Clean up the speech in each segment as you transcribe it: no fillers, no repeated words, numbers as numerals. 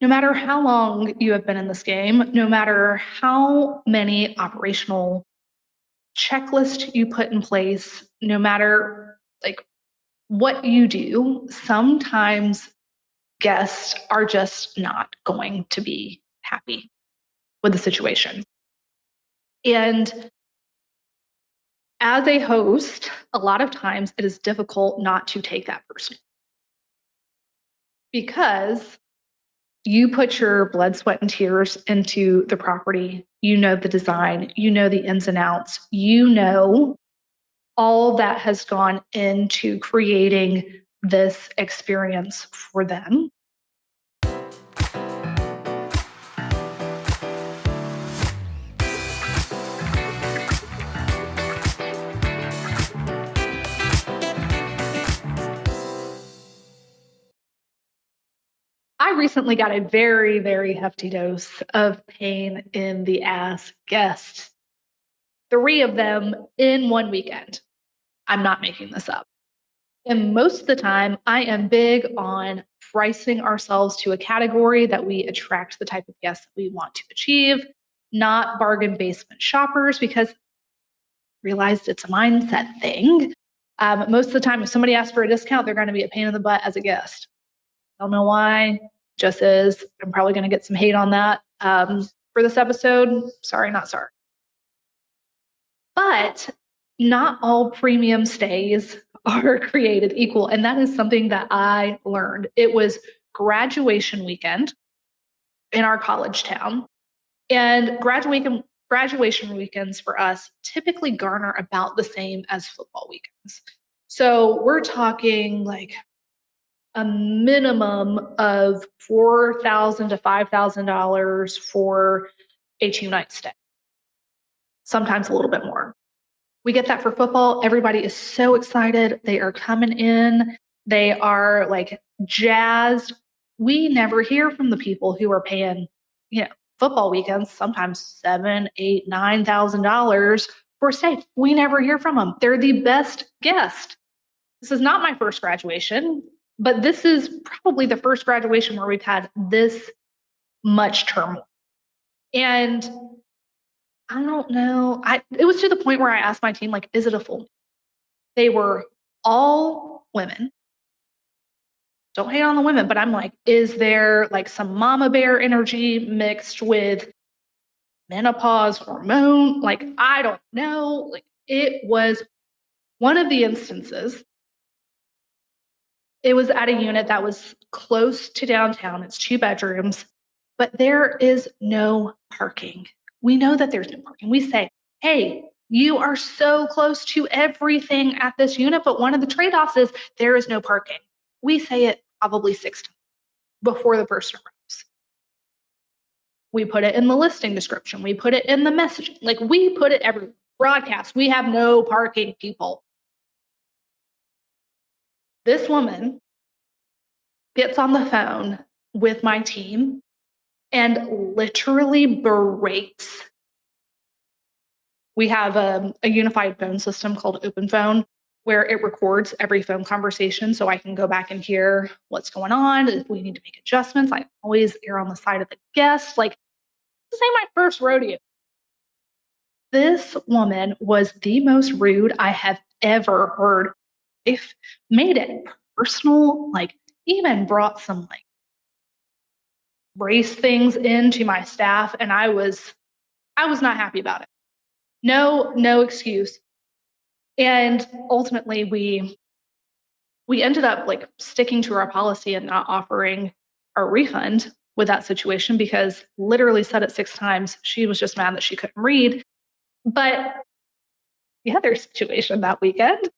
No matter how long you have been in this game, no matter how many operational checklists you put in place, no matter like what you do, sometimes guests are just not going to be happy with the situation. And as a host, a lot of times it is difficult not to take that personally because you put your blood, sweat, and tears into the property. You know the design, you know the ins and outs, you know all that has gone into creating this experience for them. I recently got a very, very hefty dose of pain in the ass guests, 3 of them in one weekend. I'm not making this up. And most of the time, I am big on pricing ourselves to a category that we attract the type of guests that we want to achieve, not bargain basement shoppers, because I realized it's a mindset thing. Most of the time, if somebody asks for a discount, they're going to be a pain in the butt as a guest. I don't know why, just is. I'm probably going to get some hate on that for this episode. Sorry, not sorry. But not all premium stays are created equal. And that is something that I learned. It was graduation weekend in our college town. And graduation weekends for us typically garner about the same as football weekends. So we're talking like a minimum of $4,000 to $5,000 for a 2-night stay, sometimes a little bit more. We get that for football. Everybody is so excited. They are coming in. They are like jazzed. We never hear from the people who are paying, football weekends, sometimes $7, $8, $9,000 for a stay. We never hear from them. They're the best guest. This is not my first graduation, but this is probably the first graduation where we've had this much turmoil. And I don't know. It was to the point where I asked my team, like, is it a full? They were all women. Don't hate on the women, but I'm like, is there like some mama bear energy mixed with menopause hormone? Like, I don't know. Like, it was one of the instances. It was at a unit that was close to downtown. It's 2 bedrooms, but there is no parking. We know that there's no parking. We say, hey, you are so close to everything at this unit, but one of the trade-offs is there is no parking. We say it probably 6 times before the person arrives. We put it in the listing description. We put it in the messaging. Like, we put it every broadcast. We have no parking, people. This woman gets on the phone with my team and literally berates. We have a unified phone system called Open Phone where it records every phone conversation so I can go back and hear what's going on. If we need to make adjustments, I always err on the side of the guest. Like, this ain't my first rodeo. This woman was the most rude I have ever heard. If made it personal, like even brought some like race things into my staff, and I was not happy about it. No excuse. And ultimately we ended up like sticking to our policy and not offering a refund with that situation because literally said it 6 times. She was just mad that she couldn't read. But the other situation that weekend,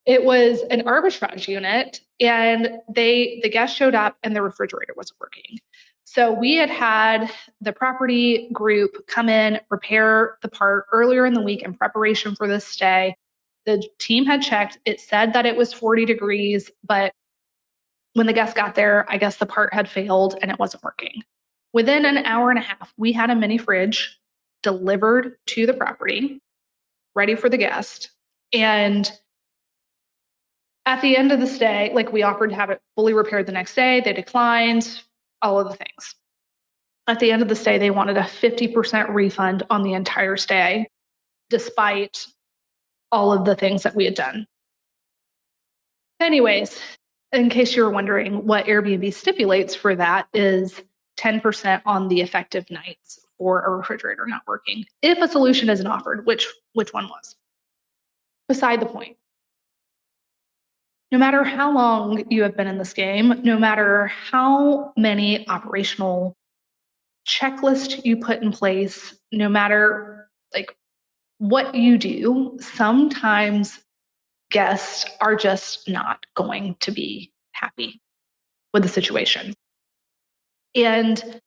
it was an arbitrage unit and the guest showed up and the refrigerator wasn't working. So we had the property group come in, repair the part earlier in the week in preparation for this stay. The team had checked. It said that it was 40 degrees, but when the guest got there, I guess the part had failed and it wasn't working. Within an hour and a half, we had a mini fridge delivered to the property, ready for the guest. And at the end of the stay, like we offered to have it fully repaired the next day. They declined. all of the things. At the end of the stay, they wanted a 50% refund on the entire stay, despite all of the things that we had done. Anyways, in case you were wondering, what Airbnb stipulates for that is 10% on the effective nights for a refrigerator not working, if a solution isn't offered, which one was. Beside the point. No matter how long you have been in this game, no matter how many operational checklists you put in place, no matter like what you do, sometimes guests are just not going to be happy with the situation. And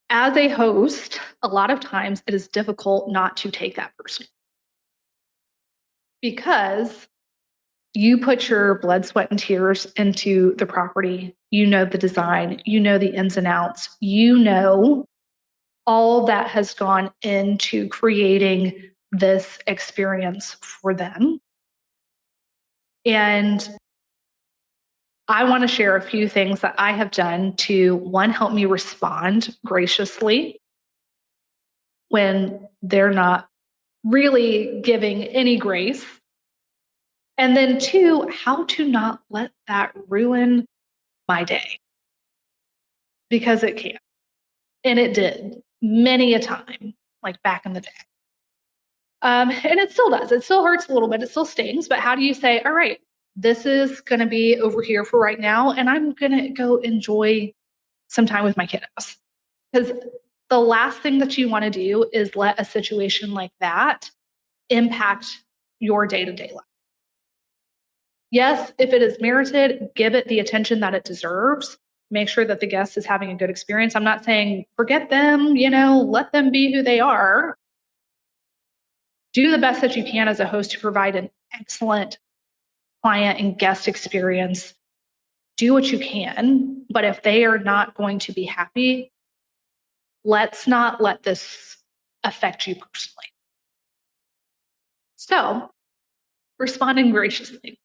as a host, a lot of times it is difficult not to take that person because you put your blood, sweat, and tears into the property. You know the design, you know the ins and outs, you know all that has gone into creating this experience for them. And I want to share a few things that I have done to, one, help me respond graciously when they're not really giving any grace. And then two, how to not let that ruin my day, because it can. And it did many a time, like back in the day. And it still does. It still hurts a little bit. It still stings. But how do you say, all right, this is going to be over here for right now, and I'm going to go enjoy some time with my kiddos? Because the last thing that you want to do is let a situation like that impact your day to day life. Yes, if it is merited, give it the attention that it deserves. Make sure that the guest is having a good experience. I'm not saying forget them, let them be who they are. Do the best that you can as a host to provide an excellent client and guest experience. Do what you can, but if they are not going to be happy, let's not let this affect you personally. So, responding graciously.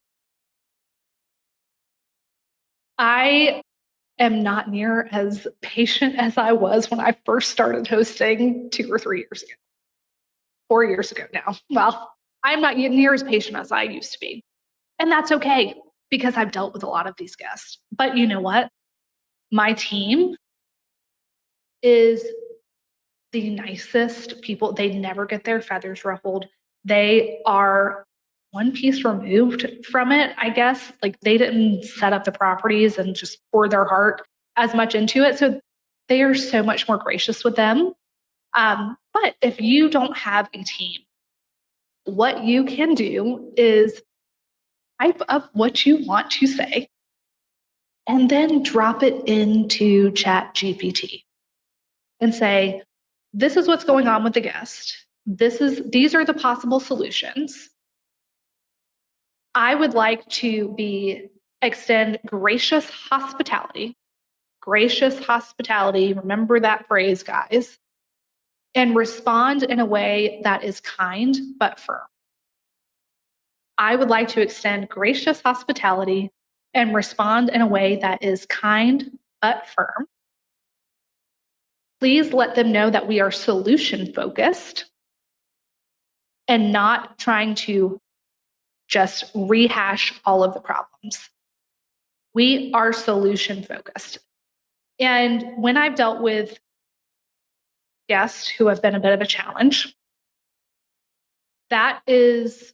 I am not near as patient as I was when I first started hosting 2 or 3 years ago, 4 years ago now. Well, I'm not near as patient as I used to be. And that's okay because I've dealt with a lot of these guests. But you know what? My team is the nicest people. They never get their feathers ruffled. They are one piece removed from it, I guess. Like they didn't set up the properties and just pour their heart as much into it. So they are so much more gracious with them. But if you don't have a team, what you can do is type up what you want to say and then drop it into ChatGPT and say, this is what's going on with the guest. These are the possible solutions. I would like to extend gracious hospitality. Gracious hospitality, remember that phrase, guys, and respond in a way that is kind but firm. I would like to extend gracious hospitality and respond in a way that is kind but firm. Please let them know that we are solution focused and not trying to just rehash all of the problems. We are solution focused. And when I've dealt with guests who have been a bit of a challenge, that is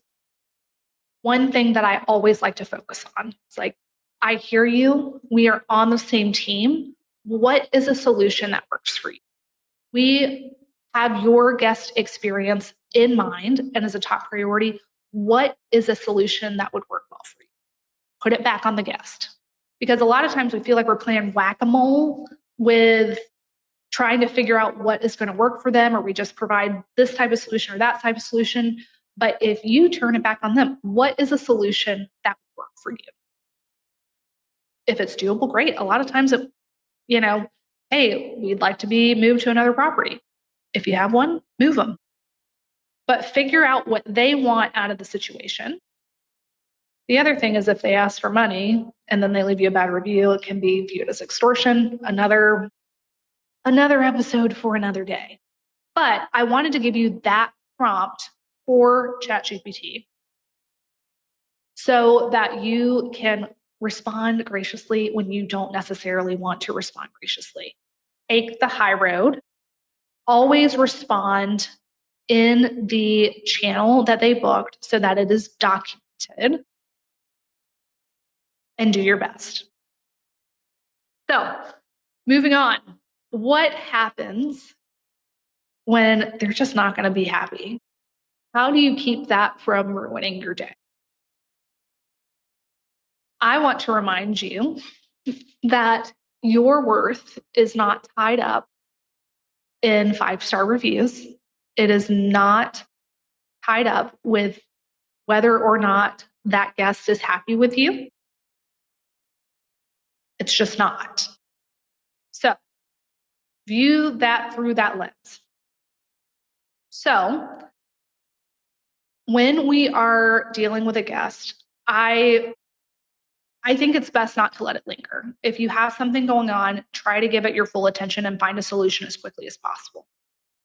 one thing that I always like to focus on. It's like, I hear you. We are on the same team. What is a solution that works for you? We have your guest experience in mind and as a top priority. What is a solution that would work well for you? Put it back on the guest. Because a lot of times we feel like we're playing whack-a-mole with trying to figure out what is going to work for them, or we just provide this type of solution or that type of solution. But if you turn it back on them, what is a solution that would work for you? If it's doable, great. A lot of times hey, we'd like to be moved to another property. If you have one, move them. But figure out what they want out of the situation The other thing is if they ask for money and then they leave you a bad review, it can be viewed as extortion. Another episode for another day. But I wanted to give you that prompt for ChatGPT so that you can respond graciously when you don't necessarily want to respond graciously. Take the high road. Always respond in the channel that they booked so that it is documented, and do your best. So, moving on. What happens when they're just not going to be happy? How do you keep that from ruining your day? I want to remind you that your worth is not tied up in 5-star reviews. It is not tied up with whether or not that guest is happy with you. It's just not. So view that through that lens. So when we are dealing with a guest, I think it's best not to let it linger. If you have something going on, try to give it your full attention and find a solution as quickly as possible.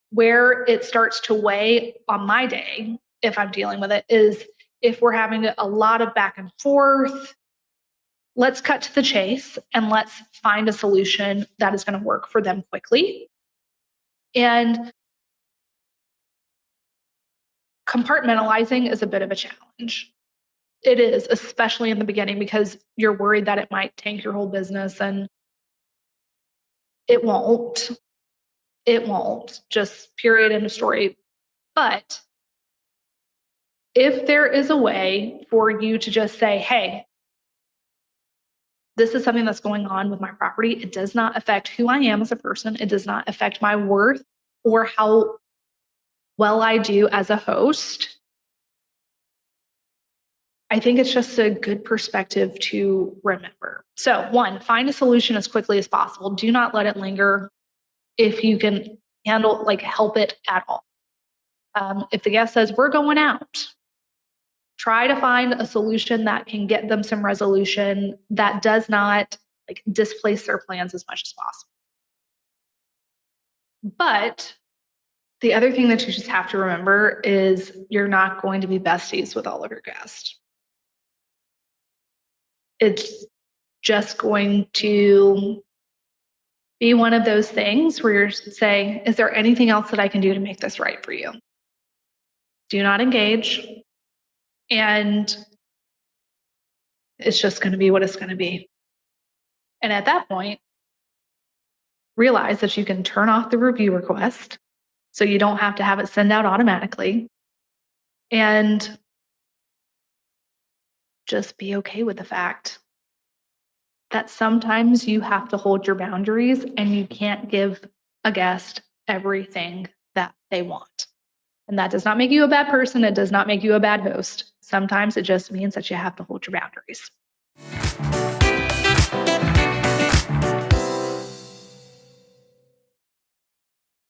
Where it starts to weigh on my day, if I'm dealing with it, is if we're having a lot of back and forth. Let's cut to the chase and let's find a solution that is going to work for them quickly. And compartmentalizing is a bit of a challenge. It is, especially in the beginning, because you're worried that it might tank your whole business, and it won't. It won't. Just period, end of story. But if there is a way for you to just say, hey, this is something that's going on with my property. It does not affect who I am as a person. It does not affect my worth or how well I do as a host. I think it's just a good perspective to remember. So, one, find a solution as quickly as possible. Do not let it linger if you can handle, help it at all. If the guest says, we're going out, try to find a solution that can get them some resolution that does not displace their plans as much as possible. But the other thing that you just have to remember is you're not going to be besties with all of your guests. It's just going to be one of those things where you're saying, is there anything else that I can do to make this right for you? Do not engage. And it's just going to be what it's going to be. And at that point, realize that you can turn off the review request so you don't have to have it send out automatically. And just be okay with the fact that sometimes you have to hold your boundaries and you can't give a guest everything that they want. And that does not make you a bad person. It does not make you a bad host. Sometimes it just means that you have to hold your boundaries.